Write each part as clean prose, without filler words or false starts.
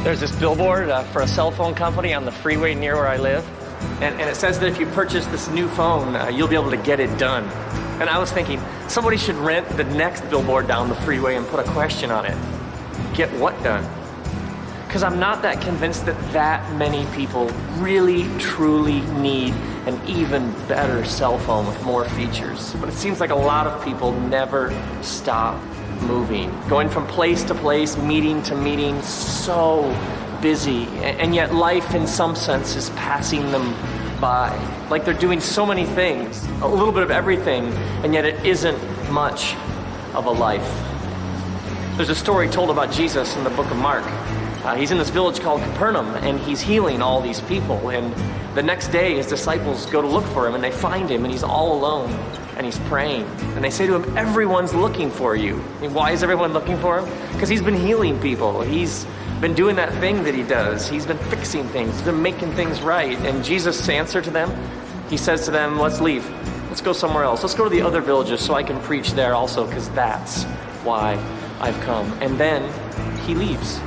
There's this billboard for a cell phone company on the freeway near where I live. And it says that if you purchase this new phone, you'll be able to get it done. And I was thinking, somebody should rent the next billboard down the freeway and put a question on it. Get what done? Because I'm not that convinced that many people really, truly need an even better cell phone with more features. But it seems like a lot of people never stop moving, going from place to place, meeting to meeting, so busy, and yet life in some sense is passing them by. Like they're doing so many things, a little bit of everything, and yet it isn't much of a life. There's a story told about Jesus in the book of Mark. He's in this village called Capernaum, and he's healing all these people, and the next day his disciples go to look for him, and they find him, and he's all alone, and he's praying. And they say to him, everyone's looking for you. I mean, why is everyone looking for him? Because he's been healing people. He's been doing that thing that he does. He's been fixing things. He's been making things right. And Jesus' answer to them, he says to them, let's leave. Let's go somewhere else. Let's go to the other villages so I can preach there also, because that's why I've come. And then he leaves.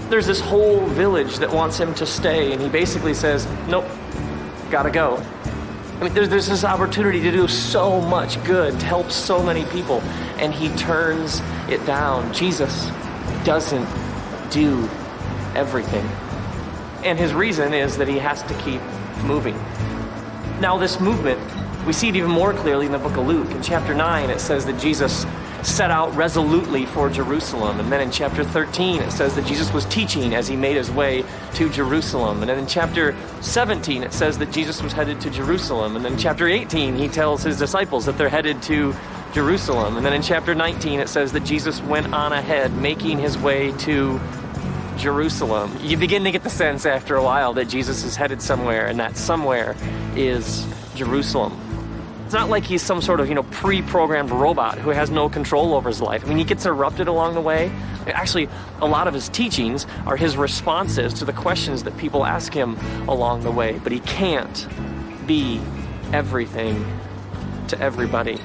There's this whole village that wants him to stay, and he basically says, nope, gotta go. I mean, there's this opportunity to do so much good, to help so many people, and he turns it down. Jesus doesn't do everything. And his reason is that he has to keep moving. Now, this movement, we see it even more clearly in the book of Luke. In chapter 9, it says that Jesus set out resolutely for Jerusalem. And then in chapter 13, it says that Jesus was teaching as he made his way to Jerusalem. And then in chapter 17, it says that Jesus was headed to Jerusalem. And then in chapter 18, he tells his disciples that they're headed to Jerusalem. And then in chapter 19, it says that Jesus went on ahead, making his way to Jerusalem. You begin to get the sense after a while that Jesus is headed somewhere, and that somewhere is Jerusalem. It's not like he's some sort of, pre-programmed robot who has no control over his life. I mean, he gets interrupted along the way. Actually, a lot of his teachings are his responses to the questions that people ask him along the way. But he can't be everything to everybody.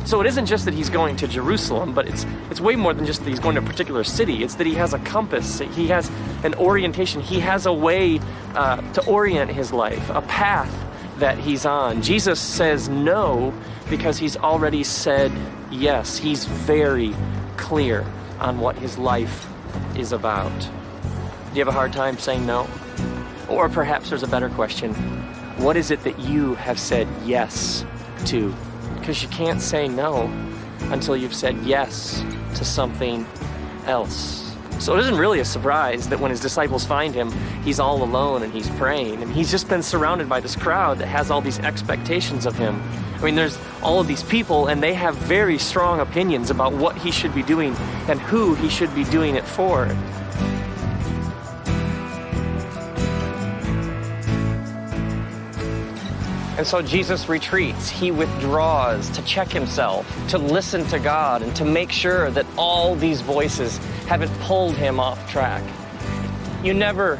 So it isn't just that he's going to Jerusalem, but it's way more than just that he's going to a particular city. It's that he has a compass. He has an orientation. He has a way to orient his life, a path that he's on. Jesus says no because he's already said yes. He's very clear on what his life is about. Do you have a hard time saying no? Or perhaps there's a better question. What is it that you have said yes to? Because you can't say no until you've said yes to something else. So it isn't really a surprise that when his disciples find him, he's all alone and he's praying. And he's just been surrounded by this crowd that has all these expectations of him. I mean, there's all of these people, and they have very strong opinions about what he should be doing and who he should be doing it for. And And so Jesus retreats. He withdraws to check himself, to listen to God, and to make sure that all these voices haven't pulled him off track. You never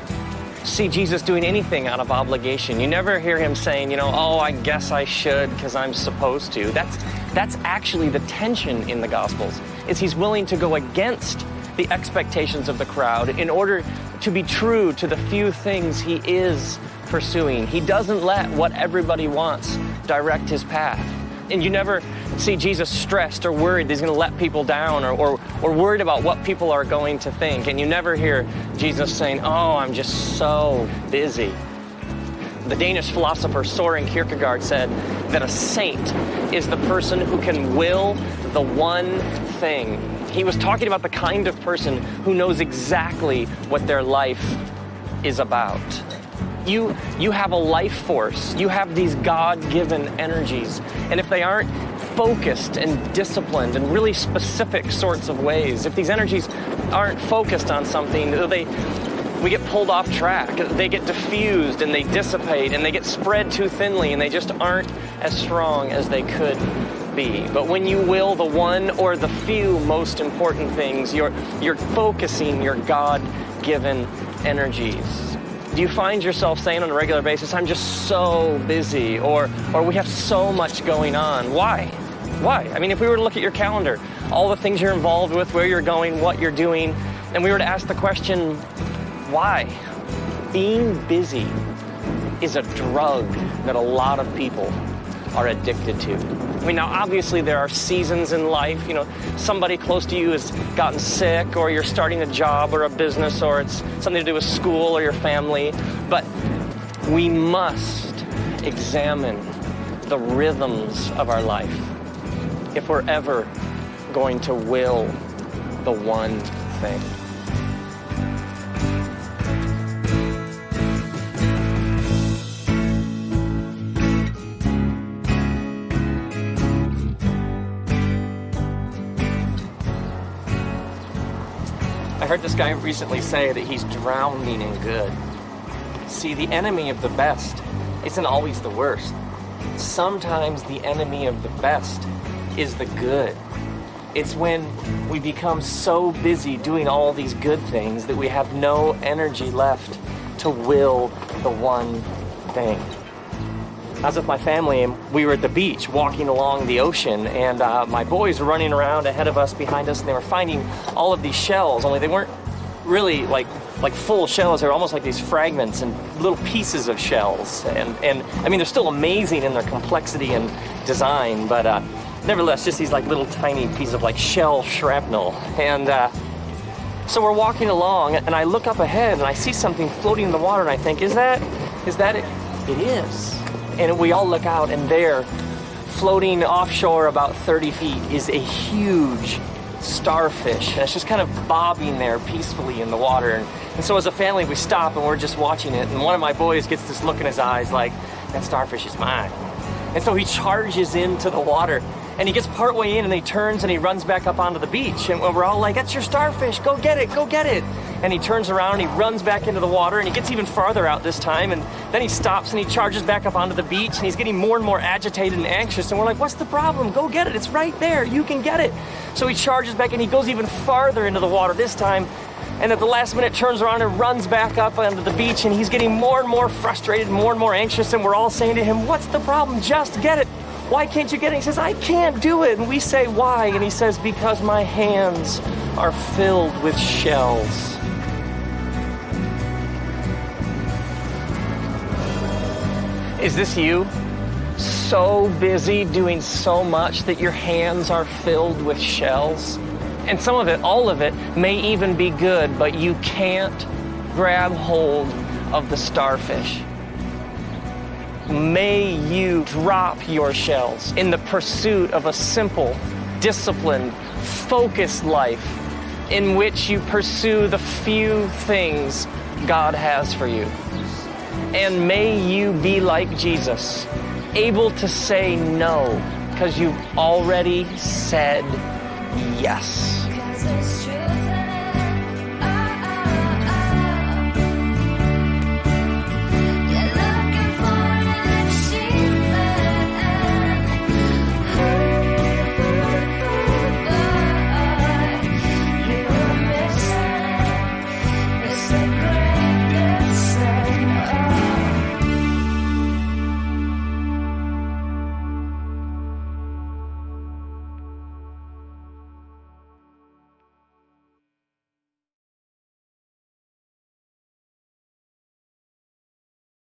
see Jesus doing anything out of obligation. You never hear him saying, oh, I guess I should because I'm supposed to. That's actually the tension in the Gospels, is he's willing to go against the expectations of the crowd in order to be true to the few things he is pursuing. He doesn't let what everybody wants direct his path. And you never see Jesus stressed or worried that he's going to let people down or worried about what people are going to think. And you never hear Jesus saying, oh, I'm just so busy. The Danish philosopher Søren Kierkegaard said that a saint is the person who can will the one thing. He was talking about the kind of person who knows exactly what their life is about. You have a life force. You have these God-given energies. And if they aren't focused and disciplined in really specific sorts of ways, if these energies aren't focused on something, we get pulled off track. They get diffused and they dissipate and they get spread too thinly and they just aren't as strong as they could be. But when you will the one or the few most important things, you're focusing your God-given energies. Do you find yourself saying on a regular basis, I'm just so busy, or we have so much going on? Why? Why? I mean, if we were to look at your calendar, all the things you're involved with, where you're going, what you're doing, and we were to ask the question, why? Being busy is a drug that a lot of people are addicted to. I mean, now obviously there are seasons in life, somebody close to you has gotten sick, or you're starting a job or a business, or it's something to do with school or your family, but we must examine the rhythms of our life if we're ever going to will the one thing. I heard this guy recently say that he's drowning in good. See, the enemy of the best isn't always the worst. Sometimes the enemy of the best is the good. It's when we become so busy doing all these good things that we have no energy left to will the one thing. I was with my family and we were at the beach walking along the ocean, and my boys were running around ahead of us, behind us, and they were finding all of these shells, only they weren't really like full shells. They were almost like these fragments and little pieces of shells. And I mean, they're still amazing in their complexity and design, but nevertheless, just these like little tiny pieces of like shell shrapnel. And so we're walking along and I look up ahead and I see something floating in the water and I think, is that it? It is. And we all look out, and there, floating offshore about 30 feet, is a huge starfish. And it's just kind of bobbing there peacefully in the water. And so as a family, we stop and we're just watching it. And one of my boys gets this look in his eyes like, that starfish is mine. And so he charges into the water. And he gets partway in and he turns and he runs back up onto the beach. And we're all like, that's your starfish, go get it, go get it. And he turns around and he runs back into the water and he gets even farther out this time. And then he stops and he charges back up onto the beach and he's getting more and more agitated and anxious. And we're like, what's the problem? Go get it, it's right there, you can get it. So he charges back and he goes even farther into the water this time. And at the last minute turns around and runs back up onto the beach, and he's getting more and more frustrated, more and more anxious. And we're all saying to him, what's the problem? Just get it. Why can't you get it? He says, I can't do it. And we say, why? And he says, because my hands are filled with shells. Is this you? So busy doing so much that your hands are filled with shells? And some of it, all of it, may even be good, but you can't grab hold of the starfish. May you drop your shells in the pursuit of a simple, disciplined, focused life in which you pursue the few things God has for you. And may you be like Jesus, able to say no because you've already said yes.